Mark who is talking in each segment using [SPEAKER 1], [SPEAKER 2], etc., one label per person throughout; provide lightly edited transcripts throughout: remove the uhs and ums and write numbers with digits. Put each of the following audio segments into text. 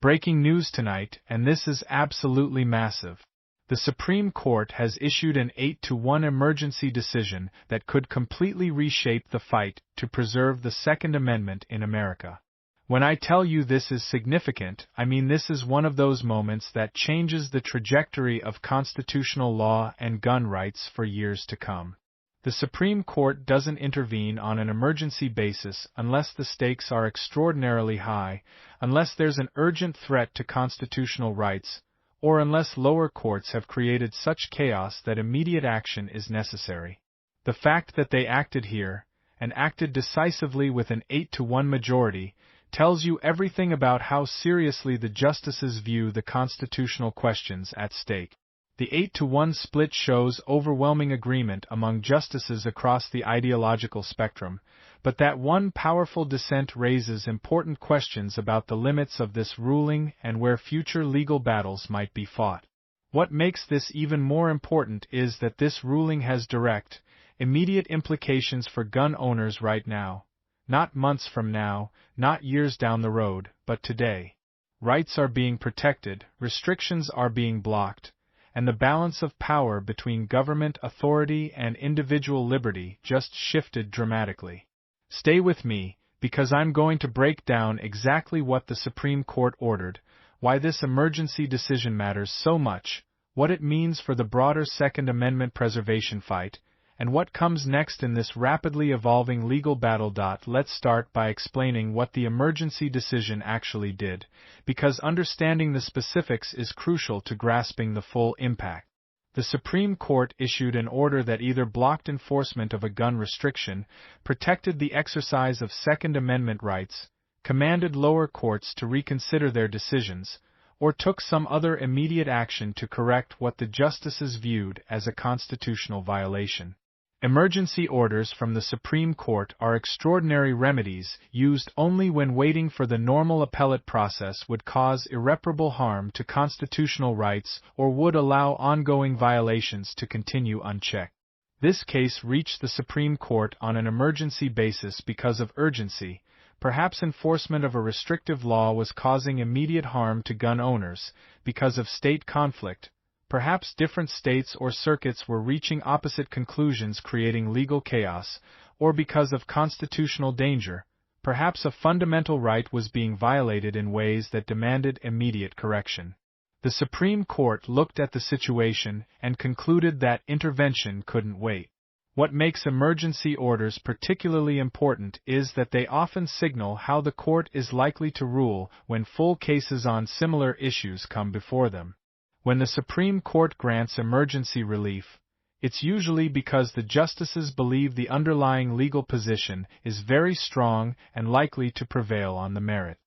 [SPEAKER 1] Breaking news tonight, and this is absolutely massive. The Supreme Court has issued an 8-1 emergency decision that could completely reshape the fight to preserve the Second Amendment in America. When I tell you this is significant, I mean this is one of those moments that changes the trajectory of constitutional law and gun rights for years to come. The Supreme Court doesn't intervene on an emergency basis unless the stakes are extraordinarily high, unless there's an urgent threat to constitutional rights, or unless lower courts have created such chaos that immediate action is necessary. The fact that they acted here, and acted decisively with an 8-1 majority, tells you everything about how seriously the justices view the constitutional questions at stake. The 8-1 split shows overwhelming agreement among justices across the ideological spectrum, but that one powerful dissent raises important questions about the limits of this ruling and where future legal battles might be fought. What makes this even more important is that this ruling has direct, immediate implications for gun owners right now. Not months from now, not years down the road, but today. Rights are being protected, restrictions are being blocked, and the balance of power between government authority and individual liberty just shifted dramatically. Stay with me, because I'm going to break down exactly what the Supreme Court ordered, why this emergency decision matters so much, what it means for the broader Second Amendment preservation fight, and what comes next in this rapidly evolving legal battle. Let's start by explaining what the emergency decision actually did, because understanding the specifics is crucial to grasping the full impact. The Supreme Court issued an order that either blocked enforcement of a gun restriction, protected the exercise of Second Amendment rights, commanded lower courts to reconsider their decisions, or took some other immediate action to correct what the justices viewed as a constitutional violation. Emergency orders from the Supreme Court are extraordinary remedies used only when waiting for the normal appellate process would cause irreparable harm to constitutional rights or would allow ongoing violations to continue unchecked. This case reached the Supreme Court on an emergency basis because of urgency. Perhaps enforcement of a restrictive law was causing immediate harm to gun owners, because of state conflict. Perhaps different states or circuits were reaching opposite conclusions, creating legal chaos, or because of constitutional danger. Perhaps a fundamental right was being violated in ways that demanded immediate correction. The Supreme Court looked at the situation and concluded that intervention couldn't wait. What makes emergency orders particularly important is that they often signal how the court is likely to rule when full cases on similar issues come before them. When the Supreme Court grants emergency relief, it's usually because the justices believe the underlying legal position is very strong and likely to prevail on the merit.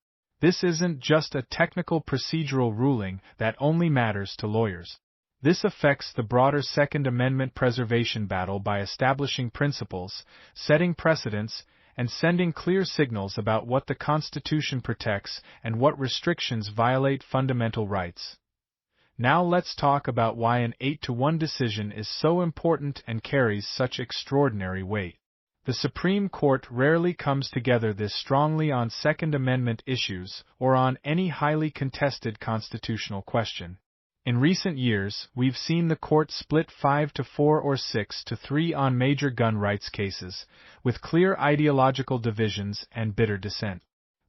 [SPEAKER 1] This isn't just a technical procedural ruling that only matters to lawyers. This affects the broader Second Amendment preservation battle by establishing principles, setting precedents, and sending clear signals about what the Constitution protects and what restrictions violate fundamental rights. Now let's talk about why an 8-1 decision is so important and carries such extraordinary weight. The Supreme Court rarely comes together this strongly on Second Amendment issues or on any highly contested constitutional question. In recent years, we've seen the court split 5-4 or 6-3 on major gun rights cases, with clear ideological divisions and bitter dissent.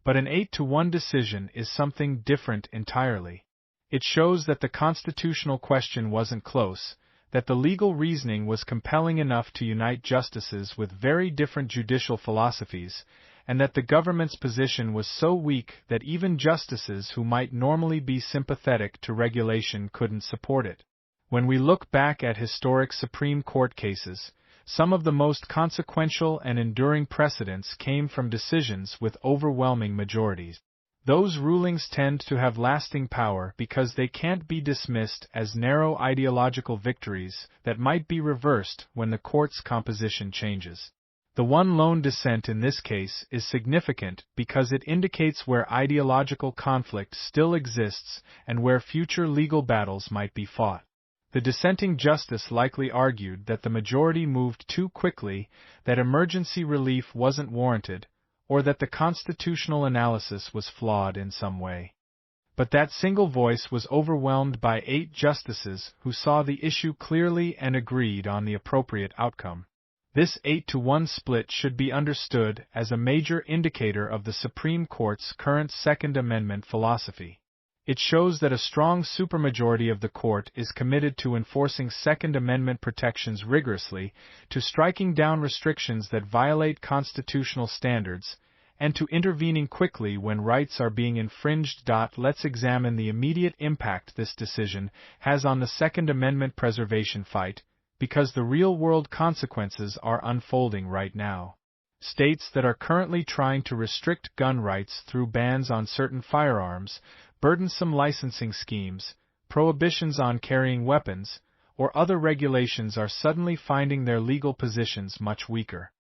[SPEAKER 1] But an 8-1 decision is something different entirely. It shows that the constitutional question wasn't close, that the legal reasoning was compelling enough to unite justices with very different judicial philosophies, and that the government's position was so weak that even justices who might normally be sympathetic to regulation couldn't support it. When we look back at historic Supreme Court cases, some of the most consequential and enduring precedents came from decisions with overwhelming majorities. Those rulings tend to have lasting power because they can't be dismissed as narrow ideological victories that might be reversed when the court's composition changes. The one lone dissent in this case is significant because it indicates where ideological conflict still exists and where future legal battles might be fought. The dissenting justice likely argued that the majority moved too quickly, that emergency relief wasn't warranted, or that the constitutional analysis was flawed in some way. But that single voice was overwhelmed by 8 justices who saw the issue clearly and agreed on the appropriate outcome. This 8-to-1 split should be understood as a major indicator of the Supreme Court's current Second Amendment philosophy. It shows that a strong supermajority of the court is committed to enforcing Second Amendment protections rigorously, to striking down restrictions that violate constitutional standards, and to intervening quickly when rights are being infringed. Let's examine the immediate impact this decision has on the Second Amendment preservation fight, because the real-world consequences are unfolding right now. States that are currently trying to restrict gun rights through bans on certain firearms, burdensome licensing schemes, prohibitions on carrying weapons, or other regulations are suddenly finding their legal positions much weaker.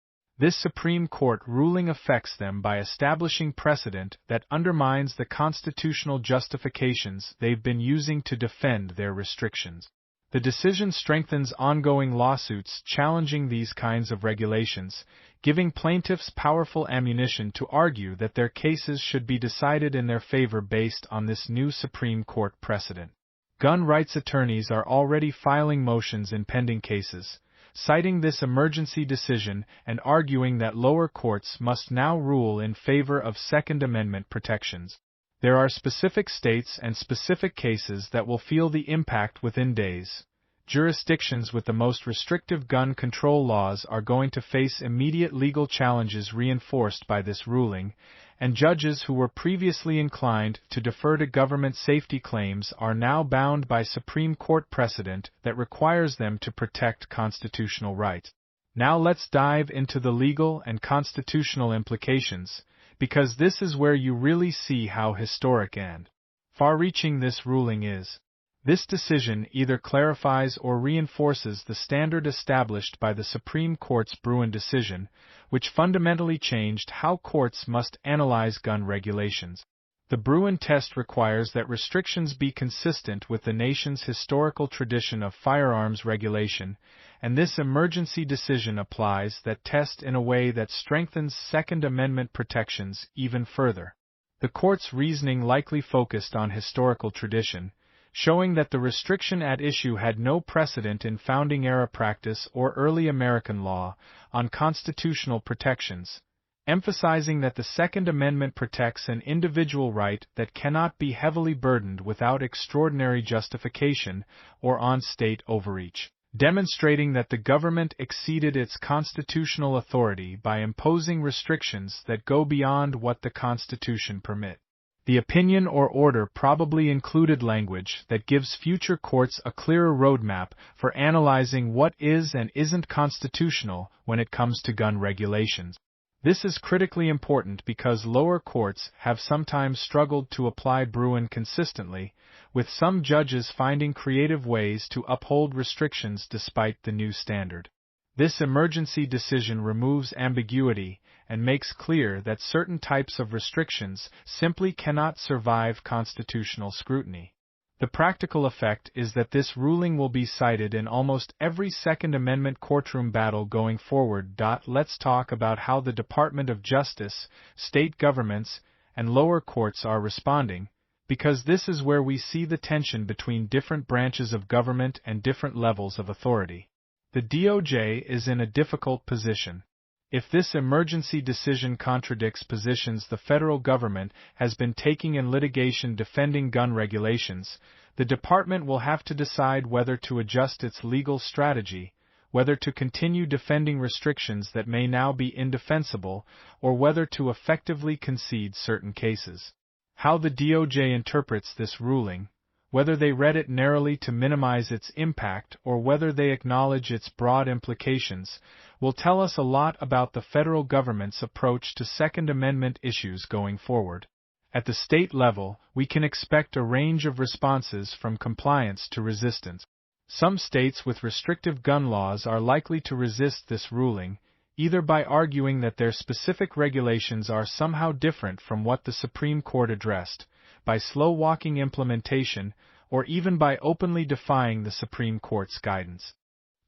[SPEAKER 1] This Supreme Court ruling affects them by establishing precedent that undermines the constitutional justifications they've been using to defend their restrictions. The decision strengthens ongoing lawsuits challenging these kinds of regulations, giving plaintiffs powerful ammunition to argue that their cases should be decided in their favor based on this new Supreme Court precedent. Gun rights attorneys are already filing motions in pending cases, citing this emergency decision and arguing that lower courts must now rule in favor of Second Amendment protections. There are specific states and specific cases that will feel the impact within days. Jurisdictions with the most restrictive gun control laws are going to face immediate legal challenges reinforced by this ruling, and judges who were previously inclined to defer to government safety claims are now bound by Supreme Court precedent that requires them to protect constitutional rights. Now let's dive into the legal and constitutional implications, because this is where you really see how historic and far-reaching this ruling is. This decision either clarifies or reinforces the standard established by the Supreme Court's Bruin decision, which fundamentally changed how courts must analyze gun regulations. The Bruin test requires that restrictions be consistent with the nation's historical tradition of firearms regulation, and this emergency decision applies that test in a way that strengthens Second Amendment protections even further. The court's reasoning likely focused on historical tradition, showing that the restriction at issue had no precedent in founding-era practice or early American law on constitutional protections, emphasizing that the Second Amendment protects an individual right that cannot be heavily burdened without extraordinary justification or on state overreach, demonstrating that the government exceeded its constitutional authority by imposing restrictions that go beyond what the Constitution permits. The opinion or order probably included language that gives future courts a clearer roadmap for analyzing what is and isn't constitutional when it comes to gun regulations. This is critically important because lower courts have sometimes struggled to apply Bruin consistently, with some judges finding creative ways to uphold restrictions despite the new standard. This emergency decision removes ambiguity and makes clear that certain types of restrictions simply cannot survive constitutional scrutiny. The practical effect is that this ruling will be cited in almost every Second Amendment courtroom battle going forward. Let's talk about how the Department of Justice, state governments, and lower courts are responding, because this is where we see the tension between different branches of government and different levels of authority. The DOJ is in a difficult position. If this emergency decision contradicts positions the federal government has been taking in litigation defending gun regulations, the department will have to decide whether to adjust its legal strategy, whether to continue defending restrictions that may now be indefensible, or whether to effectively concede certain cases. How the DOJ interprets this ruling, whether they read it narrowly to minimize its impact or whether they acknowledge its broad implications, will tell us a lot about the federal government's approach to Second Amendment issues going forward. At the state level, we can expect a range of responses from compliance to resistance. Some states with restrictive gun laws are likely to resist this ruling, either by arguing that their specific regulations are somehow different from what the Supreme Court addressed, by slow-walking implementation, or even by openly defying the Supreme Court's guidance.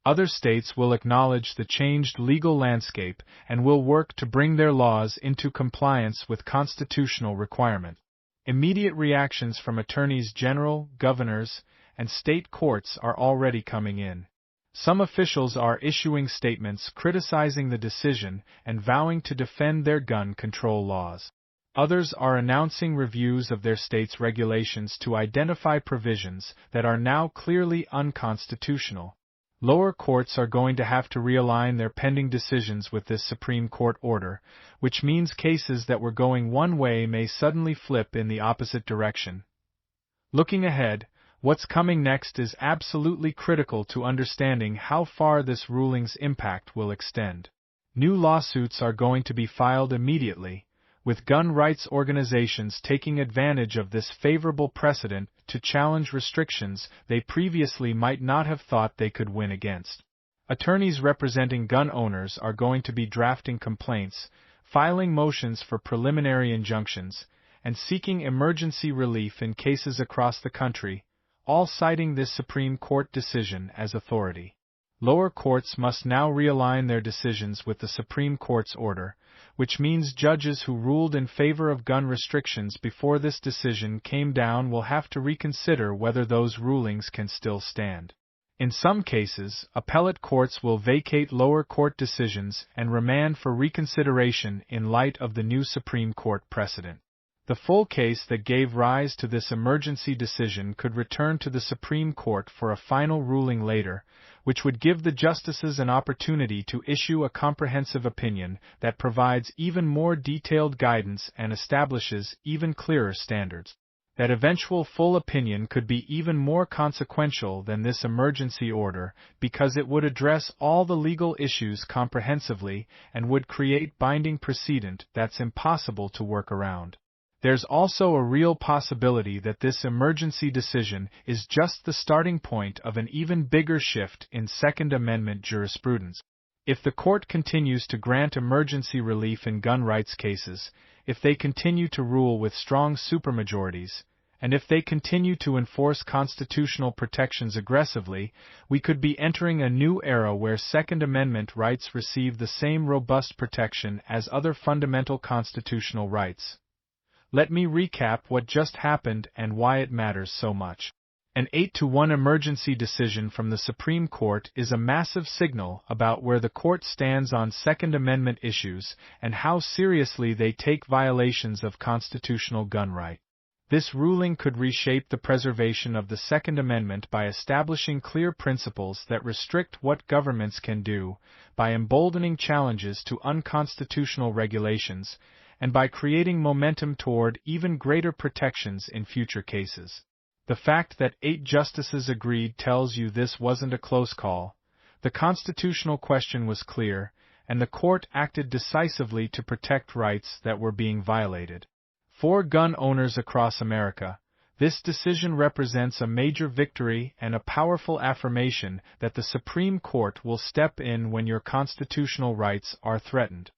[SPEAKER 1] Other states will acknowledge the changed legal landscape and will work to bring their laws into compliance with constitutional requirements. Immediate reactions from attorneys general, governors, and state courts are already coming in. Some officials are issuing statements criticizing the decision and vowing to defend their gun control laws. Others are announcing reviews of their state's regulations to identify provisions that are now clearly unconstitutional. Lower courts are going to have to realign their pending decisions with this Supreme Court order, which means cases that were going one way may suddenly flip in the opposite direction. Looking ahead, what's coming next is absolutely critical to understanding how far this ruling's impact will extend. New lawsuits are going to be filed immediately, with gun rights organizations taking advantage of this favorable precedent to challenge restrictions they previously might not have thought they could win against. Attorneys representing gun owners are going to be drafting complaints, filing motions for preliminary injunctions, and seeking emergency relief in cases across the country, all citing this Supreme Court decision as authority. Lower courts must now realign their decisions with the Supreme Court's order, which means judges who ruled in favor of gun restrictions before this decision came down will have to reconsider whether those rulings can still stand. In some cases, appellate courts will vacate lower court decisions and remand for reconsideration in light of the new Supreme Court precedent. The full case that gave rise to this emergency decision could return to the Supreme Court for a final ruling later, which would give the justices an opportunity to issue a comprehensive opinion that provides even more detailed guidance and establishes even clearer standards. That eventual full opinion could be even more consequential than this emergency order because it would address all the legal issues comprehensively and would create binding precedent that's impossible to work around. There's also a real possibility that this emergency decision is just the starting point of an even bigger shift in Second Amendment jurisprudence. If the court continues to grant emergency relief in gun rights cases, if they continue to rule with strong supermajorities, and if they continue to enforce constitutional protections aggressively, we could be entering a new era where Second Amendment rights receive the same robust protection as other fundamental constitutional rights. Let me recap what just happened and why it matters so much. An 8-1 emergency decision from the Supreme Court is a massive signal about where the court stands on Second Amendment issues and how seriously they take violations of constitutional gun rights. This ruling could reshape the preservation of the Second Amendment by establishing clear principles that restrict what governments can do, by emboldening challenges to unconstitutional regulations, and by creating momentum toward even greater protections in future cases. The fact that 8 justices agreed tells you this wasn't a close call. The constitutional question was clear, and the court acted decisively to protect rights that were being violated. For gun owners across America, this decision represents a major victory and a powerful affirmation that the Supreme Court will step in when your constitutional rights are threatened.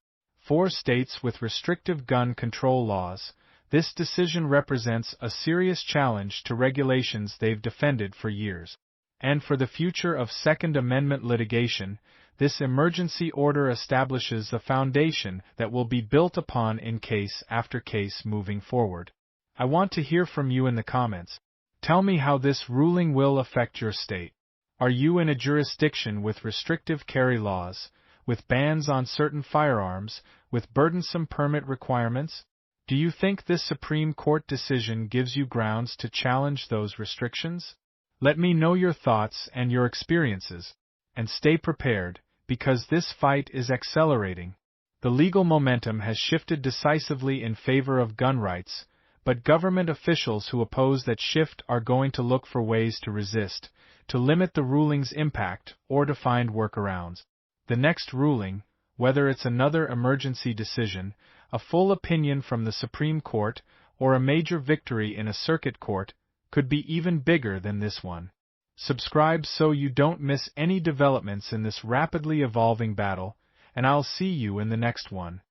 [SPEAKER 1] For states with restrictive gun control laws, this decision represents a serious challenge to regulations they've defended for years. And for the future of Second Amendment litigation, this emergency order establishes a foundation that will be built upon in case after case moving forward. I want to hear from you in the comments. Tell me how this ruling will affect your state. Are you in a jurisdiction with restrictive carry laws, with bans on certain firearms, with burdensome permit requirements? Do you think this Supreme Court decision gives you grounds to challenge those restrictions? Let me know your thoughts and your experiences. And stay prepared, because this fight is accelerating. The legal momentum has shifted decisively in favor of gun rights, but government officials who oppose that shift are going to look for ways to resist, to limit the ruling's impact, or to find workarounds. The next ruling, whether it's another emergency decision, a full opinion from the Supreme Court, or a major victory in a circuit court, could be even bigger than this one. Subscribe so you don't miss any developments in this rapidly evolving battle, and I'll see you in the next one.